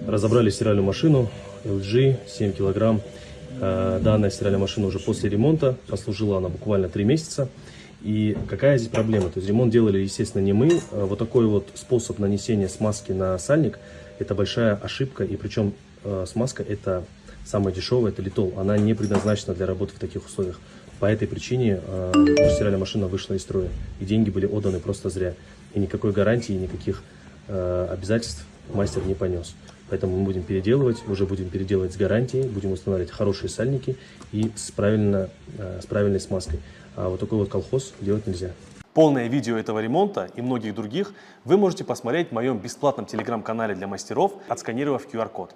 Разобрали стиральную машину LG 7 килограмм. Данная стиральная машина уже после ремонта, послужила она буквально 3 месяца. И какая здесь проблема? То есть ремонт делали, естественно, не мы. Вот такой вот способ нанесения смазки на сальник — это большая ошибка. И причем смазка — это самая дешевая, это литол. Она не предназначена для работы в таких условиях. По этой причине стиральная машина вышла из строя. И деньги были отданы просто зря. И никакой гарантии, никаких обязательств мастер не понес. Поэтому мы будем переделывать, уже будем переделывать с гарантией, будем устанавливать хорошие сальники и с правильной смазкой. А вот такой вот колхоз делать нельзя. Полное видео этого ремонта и многих других вы можете посмотреть в моем бесплатном телеграм-канале для мастеров, отсканировав QR-код.